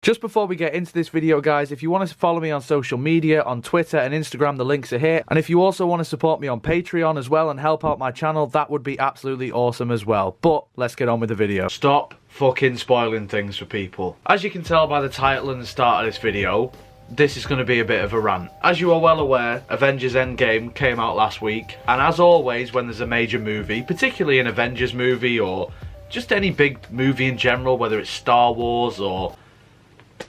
Just before we get into this video, guys, if you want to follow me on social media, on Twitter and Instagram, the links are here. And if you also want to support me on Patreon as well and help out my channel, that would be absolutely awesome as well. But let's get on with the video. Stop fucking spoiling things for people. As you can tell by the title and the start of this video, this is going to be a bit of a rant. As you are well aware, Avengers Endgame came out last week. And as always, when there's a major movie, particularly an Avengers movie or just any big movie in general, whether it's Star Wars or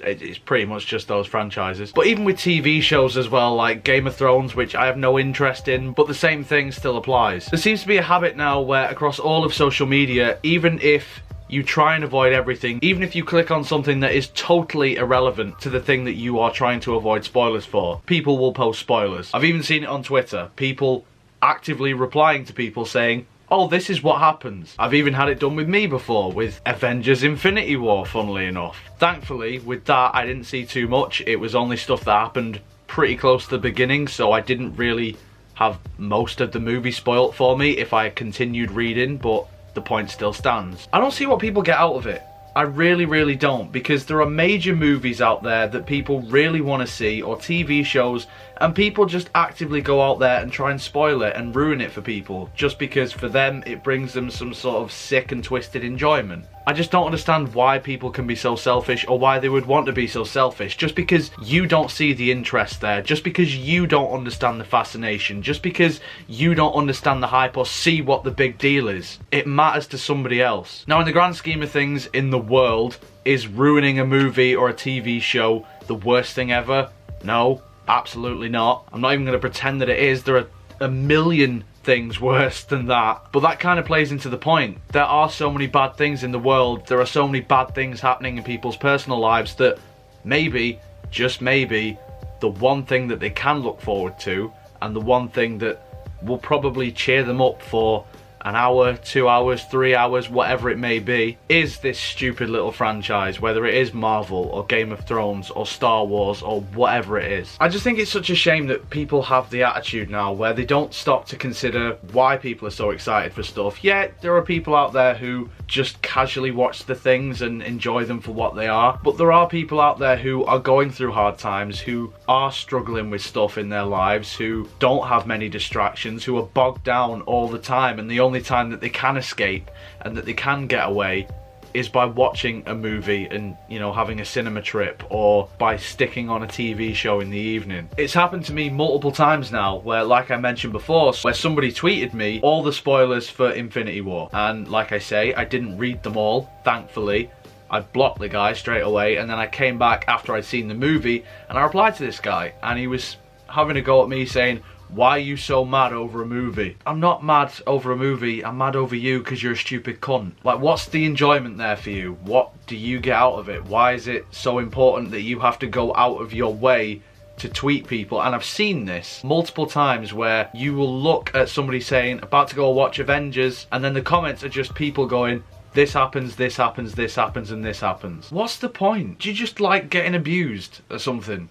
it's pretty much just those franchises. But even with TV shows as well, like Game of Thrones, which I have no interest in, but the same thing still applies. There seems to be a habit now where across all of social media, even if you try and avoid everything, even if you click on something that is totally irrelevant to the thing that you are trying to avoid spoilers for, people will post spoilers. I've even seen it on Twitter, people actively replying to people saying, oh, this is what happens. I've even had it done with me before, with Avengers Infinity War, funnily enough. Thankfully, with that, I didn't see too much. It was only stuff that happened pretty close to the beginning, so I didn't really have most of the movie spoilt for me if I continued reading, but the point still stands. I don't see what people get out of it. I really don't, because there are major movies out there that people really want to see, or TV shows, and people just actively go out there and try and spoil it and ruin it for people, just because for them it brings them some sort of sick and twisted enjoyment. I just don't understand why people can be so selfish, or why they would want to be so selfish. Just because you don't see the interest there, just because you don't understand the fascination, just because you don't understand the hype or see what the big deal is, it matters to somebody else. Now, in the grand scheme of things in the world, is ruining a movie or a TV show the worst thing ever? No, absolutely not. I'm not even going to pretend that it is. There are a million things worse than that, but that kind of plays into the point. There are so many bad things in the world, there are so many bad things happening in people's personal lives that maybe, just maybe, the one thing that they can look forward to, and the one thing that will probably cheer them up for an hour, 2 hours, 3 hours, whatever it may be, is this stupid little franchise, whether it is Marvel or Game of Thrones or Star Wars or whatever it is. I just think it's such a shame that people have the attitude now where they don't stop to consider why people are so excited for stuff. Yeah, there are people out there who just casually watch the things and enjoy them for what they are, but there are people out there who are going through hard times, who are struggling with stuff in their lives, who don't have many distractions, who are bogged down all the time, and the only time that they can escape and that they can get away is by watching a movie and, you know, having a cinema trip, or by sticking on a TV show in the evening. It's happened to me multiple times now where, like I mentioned before, where somebody tweeted me all the spoilers for Infinity War, and like I say, I didn't read them all, thankfully. I blocked the guy straight away, and then I came back after I'd seen the movie and I replied to this guy, and he was having a go at me saying, why are you so mad over a movie? I'm not mad over a movie, I'm mad over you because you're a stupid cunt. Like, what's the enjoyment there for you? What do you get out of it? Why is it so important that you have to go out of your way to tweet people? And I've seen this multiple times where you will look at somebody saying, about to go watch Avengers, and then the comments are just people going, this happens, this happens, this happens, and this happens. What's the point? Do you just like getting abused or something?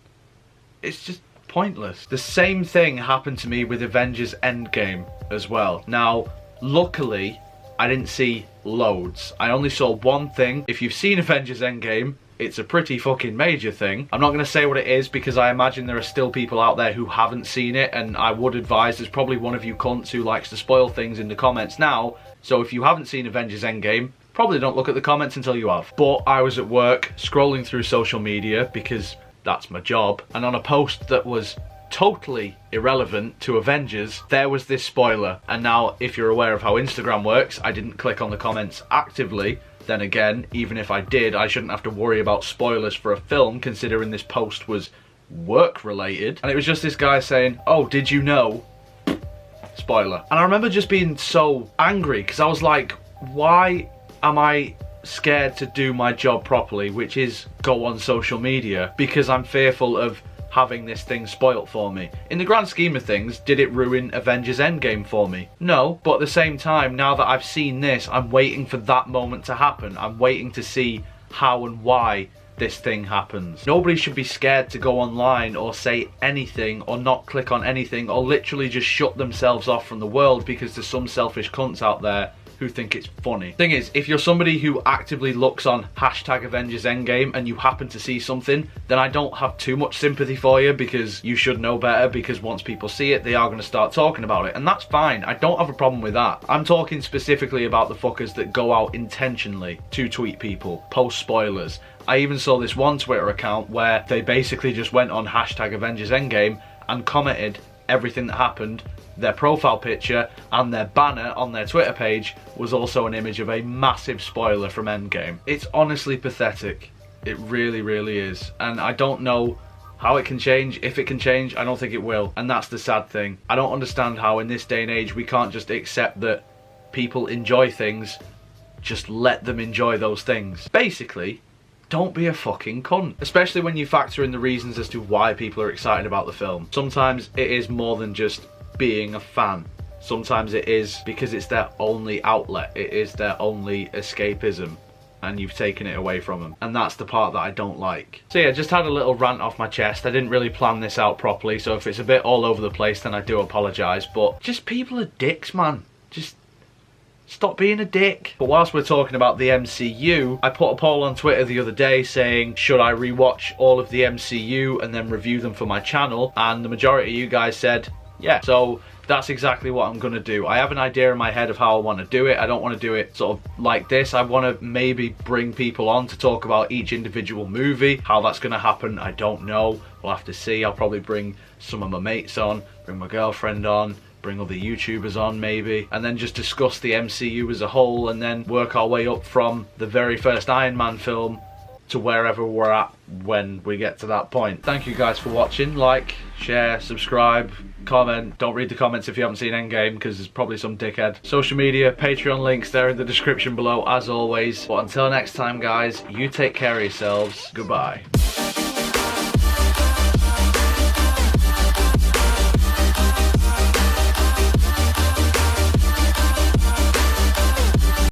It's just pointless. The same thing happened to me with Avengers Endgame as well. Now, luckily, I didn't see loads. I only saw one thing. If you've seen Avengers Endgame, it's a pretty fucking major thing. I'm not going to say what it is because I imagine there are still people out there who haven't seen it, and I would advise there's probably one of you cunts who likes to spoil things in the comments now. So if you haven't seen Avengers Endgame, probably don't look at the comments until you have. But I was at work scrolling through social media because that's my job, and on a post that was totally irrelevant to Avengers, there was this spoiler. And now, if you're aware of how Instagram works, I didn't click on the comments actively. Then again, even if I did, I shouldn't have to worry about spoilers for a film, considering this post was work related. And it was just this guy saying, oh, did you know? Spoiler. And I remember just being so angry because I was like, why am I scared to do my job properly, which is go on social media, because I'm fearful of having this thing spoilt for me? In the grand scheme of things, did it ruin Avengers Endgame for me? No, but at the same time, now that I've seen this, I'm waiting for that moment to happen. I'm waiting to see how and why this thing happens. Nobody should be scared to go online or say anything or not click on anything or literally just shut themselves off from the world because there's some selfish cunts out there who think it's funny. Thing is, if you're somebody who actively looks on hashtag Avengers Endgame and you happen to see something, then I don't have too much sympathy for you, because you should know better, because once people see it, they are going to start talking about it, and that's fine. I don't have a problem with that. I'm talking specifically about the fuckers that go out intentionally to tweet people, post spoilers. I even saw this one Twitter account where they basically just went on hashtag Avengers Endgame and commented everything that happened. Their profile picture and their banner on their Twitter page was also an image of a massive spoiler from Endgame. It's honestly pathetic. It really, really is. And I don't know how it can change. If it can change, I don't think it will. And that's the sad thing. I don't understand how in this day and age we can't just accept that people enjoy things. Just let them enjoy those things. Basically, don't be a fucking cunt. Especially when you factor in the reasons as to why people are excited about the film. Sometimes it is more than just being a fan. Sometimes it is because it's their only outlet. It is their only escapism, and you've taken it away from them. And that's the part that I don't like. So yeah, just had a little rant off my chest. I didn't really plan this out properly, so if it's a bit all over the place, then I do apologise. But just people are dicks, man. Just stop being a dick. But whilst we're talking about the MCU, I put a poll on Twitter the other day saying, should I rewatch all of the MCU and then review them for my channel? And the majority of you guys said, yeah. So that's exactly what I'm going to do. I have an idea in my head of how I want to do it. I don't want to do it sort of like this. I want to maybe bring people on to talk about each individual movie. How that's going to happen, I don't know. We'll have to see. I'll probably bring some of my mates on, bring my girlfriend on, bring other YouTubers on maybe, and then just discuss the MCU as a whole, and then work our way up from the very first Iron Man film to wherever we're at when we get to that point. Thank you guys for watching. Like, share, subscribe, comment. Don't read the comments if you haven't seen Endgame, because there's probably some dickhead. Social media, Patreon links there in the description below as always. But until next time guys, you take care of yourselves. Goodbye.